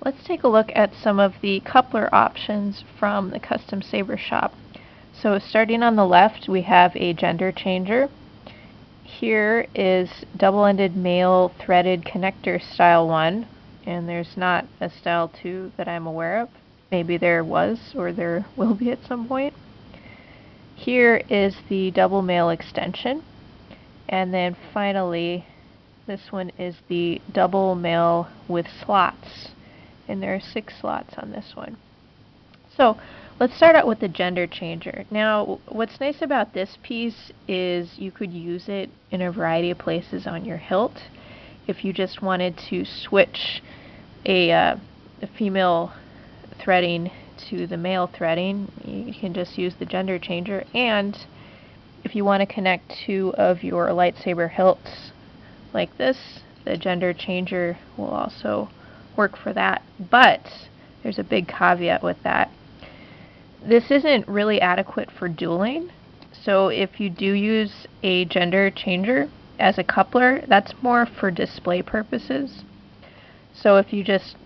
let's take a look at some of the coupler options from the Custom Saber Shop. So starting on the left, we have a gender changer. Here is double-ended male threaded connector style 1, and there's not a style 2 that I'm aware of. Maybe there was, or there will be at some point. Here is the double male extension, and then finally this one is the double male with slots, and there are 6 slots on this one. So let's start out with the gender changer. Now, what's nice about this piece is you could use it in a variety of places on your hilt. If you just wanted to switch a female threading to the male threading, you can just use the gender changer. And if you want to connect 2 of your lightsaber hilts like this, the gender changer will also work for that. But there's a big caveat with that. This isn't really adequate for dueling, so if you do use a gender changer as a coupler, that's more for display purposes. So if you just,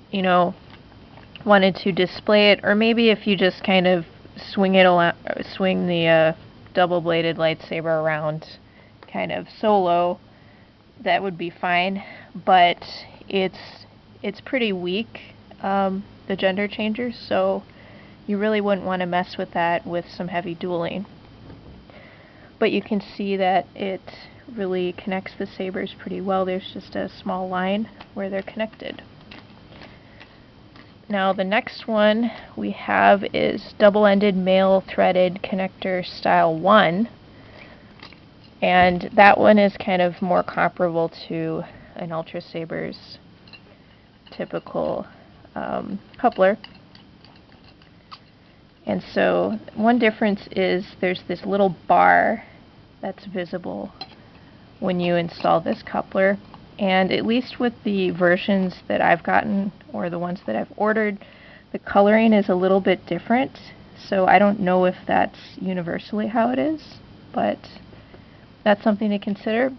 wanted to display it, or maybe if you just kind of swing the double-bladed lightsaber around kind of solo, that would be fine. But it's pretty weak, the gender changer, so you really wouldn't want to mess with that with some heavy dueling. But you can see that it really connects the sabers pretty well. There's just a small line where they're connected. Now the next one we have is double-ended male threaded connector style 1, and that one is kind of more comparable to an Ultrasaber's typical coupler. And so one difference is there's this little bar that's visible when you install this coupler, and at least with the versions that I've gotten, or the ones that I've ordered, the coloring is a little bit different. So I don't know if that's universally how it is, but that's something to consider.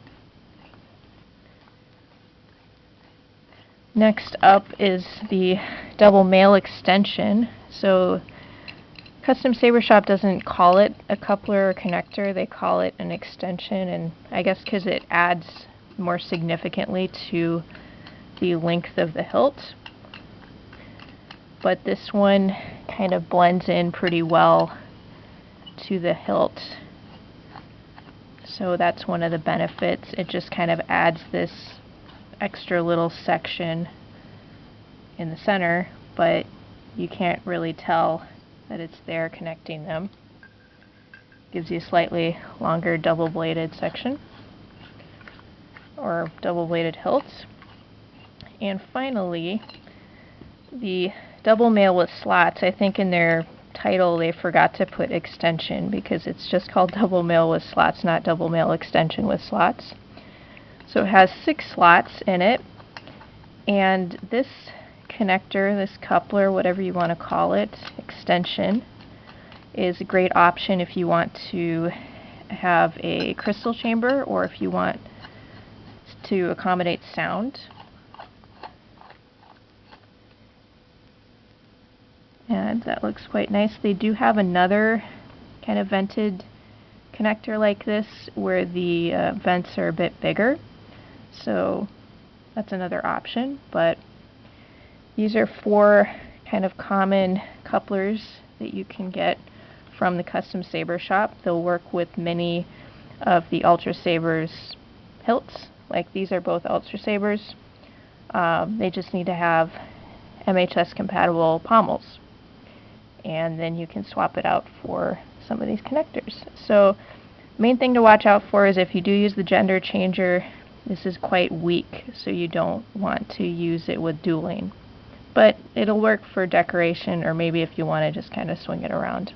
Next up is the double male extension. So Custom Saber Shop doesn't call it a coupler or connector, they call it an extension, and I guess because it adds more significantly to the length of the hilt. But this one kind of blends in pretty well to the hilt. So that's one of the benefits. It just kind of adds this extra little section in the center, but you can't really tell that it's there connecting them. Gives you a slightly longer double-bladed section, or double-bladed hilts. And finally, the double male with slots. I think in their title they forgot to put extension, because it's just called double male with slots, not double male extension with slots. So it has 6 slots in it, and this connector, this coupler, whatever you want to call it, extension, is a great option if you want to have a crystal chamber, or if you want to accommodate sound. And that looks quite nice. They do have another kind of vented connector like this where the vents are a bit bigger, so that's another option. But these are 4 kind of common couplers that you can get from the Custom Saber Shop. They'll work with many of the Ultrasabers hilts. Like these are both Ultrasabers. They just need to have MHS compatible pommels, and then you can swap it out for some of these connectors. So main thing to watch out for is if you do use the gender changer, this is quite weak, so you don't want to use it with dueling. But it'll work for decoration, or maybe if you want to just kind of swing it around.